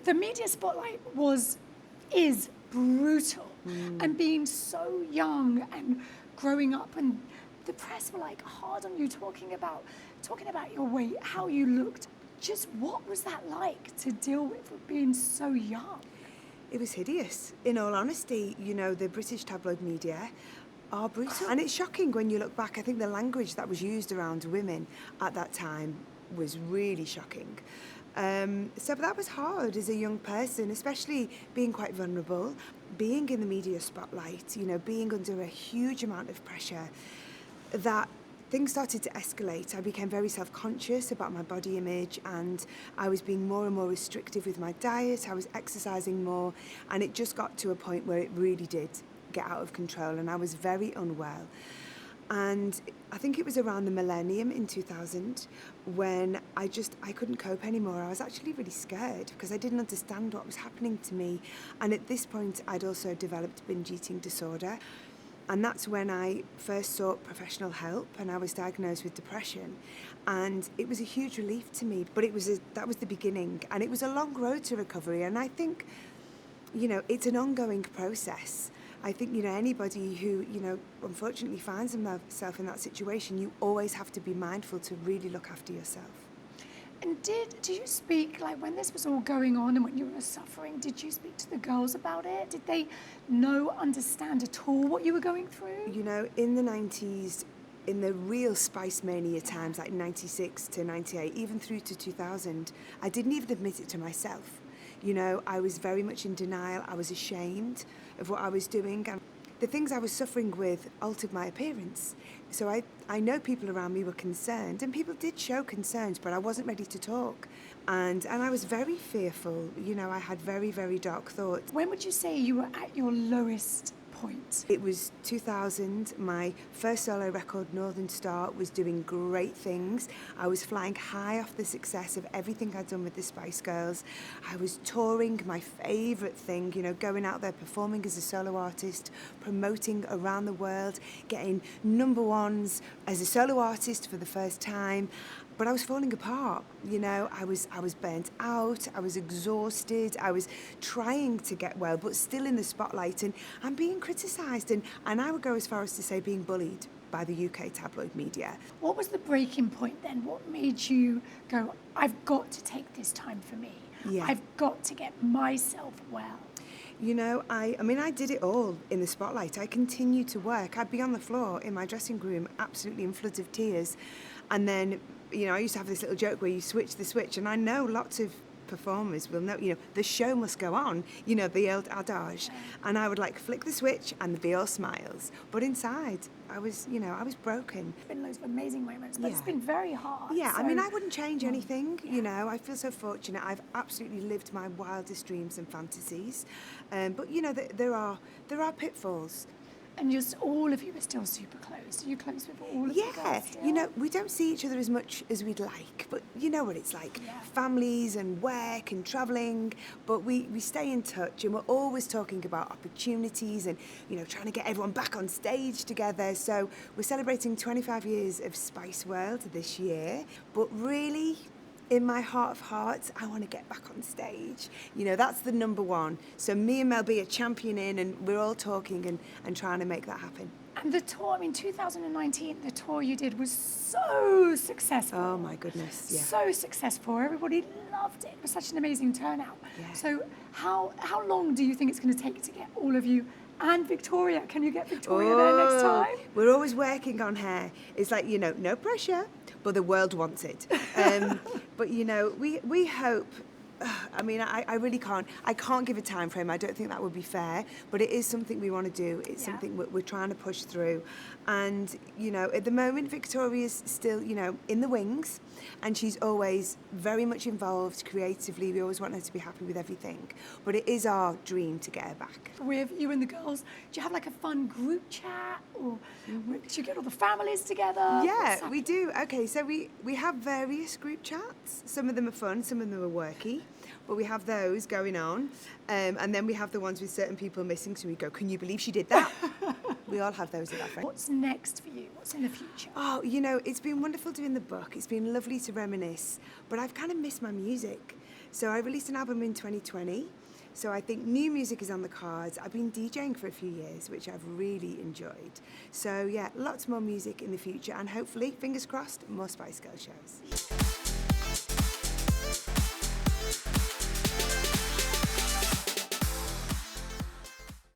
The media spotlight is brutal. And being so young and growing up, and the press were like hard on you, talking about your weight, how you looked. Just what was that like to deal with being so young? It was hideous. In all honesty, you know, the British tabloid media are brutal. And it's shocking when you look back. I think the language that was used around women at that time was really shocking. So that was hard as a young person, especially being quite vulnerable, being in the media spotlight, you know, being under a huge amount of pressure, that things started to escalate. I became very self-conscious about my body image, and I was being more and more restrictive with my diet. I was exercising more, and it just got to a point where it really did get out of control, and I was very unwell. And I think it was around the millennium in 2000 when I couldn't cope anymore. I was actually really scared because I didn't understand what was happening to me. And at this point, I'd also developed binge-eating disorder. And that's when I first sought professional help, and I was diagnosed with depression. And it was a huge relief to me, but that was the beginning. And it was a long road to recovery. And I think, you know, it's an ongoing process. I think, you know, anybody who, you know, unfortunately finds themselves in that situation, you always have to be mindful to really look after yourself. And did you speak, like when this was all going on and when you were suffering, did you speak to the girls about it? Did they understand at all what you were going through? You know, in the 90s, in the real spice mania times, like 96 to 98, even through to 2000, I didn't even admit it to myself. You know, I was very much in denial. I was ashamed of what I was doing. And the things I was suffering with altered my appearance. So I know people around me were concerned, and people did show concerns, but I wasn't ready to talk. And I was very fearful. You know, I had very, very dark thoughts. When would you say you were at your lowest point? It was 2000. My first solo record, Northern Star, was doing great things. I was flying high off the success of everything I'd done with the Spice Girls. I was touring, my favourite thing, you know, going out there performing as a solo artist, promoting around the world, getting number ones as a solo artist for the first time. But I was falling apart, you know, I was burnt out, I was exhausted, I was trying to get well, but still in the spotlight, and I'm being criticised, and I would go as far as to say being bullied by the UK tabloid media. What was the breaking point then? What made you go, I've got to take this time for me. Yeah. I've got to get myself well. You know, I mean, I did it all in the spotlight. I continued to work. I'd be on the floor in my dressing room, absolutely in floods of tears. And then, you know, I used to have this little joke where you switch the switch, and I know lots of performers will know, you know, the show must go on, you know, the old adage. And I would like flick the switch and there'd be all smiles. But inside, I was broken. It's been loads of amazing moments, but it's been very hard. Yeah, so, I mean, I wouldn't change anything, you know. I feel so fortunate. I've absolutely lived my wildest dreams and fantasies. But, you know, there are pitfalls. And just all of you are still super close. Are you close with all of the girls still? You know, we don't see each other as much as we'd like, but you know what it's like. Yeah. Families and work and travelling, but we stay in touch, and we're always talking about opportunities and, you know, trying to get everyone back on stage together. So we're celebrating 25 years of Spice World this year, but really, in my heart of hearts, I want to get back on stage. You know, that's the number one. So me and Mel B are championing, and we're all talking and trying to make that happen. And the tour, I mean, 2019, the tour you did was so successful. Oh my goodness, yeah. So successful. Everybody loved it. It was such an amazing turnout. Yeah. So how long do you think it's going to take to get all of you and Victoria? Can you get Victoria there next time? We're always working on her. It's like, you know, no pressure, but the world wants it. But, you know, we hope. I mean, I really can't. I can't give a time frame. I don't think that would be fair. But it is something we want to do. It's something we're trying to push through. And, you know, at the moment, Victoria's still, you know, in the wings. And she's always very much involved creatively. We always want her to be happy with everything. But it is our dream to get her back. With you and the girls, do you have like a fun group chat? Or do you get all the families together? Yeah, we do. Okay, so we have various group chats. Some of them are fun, some of them are worky. But we have those going on. And then we have the ones with certain people missing. So we go, can you believe she did that? We all have those at our friends. What's next for you? What's in the future? Oh, you know, it's been wonderful doing the book. It's been lovely to reminisce. But I've kind of missed my music. So I released an album in 2020. So I think new music is on the cards. I've been DJing for a few years, which I've really enjoyed. So yeah, lots more music in the future, and hopefully, fingers crossed, more Spice Girls shows.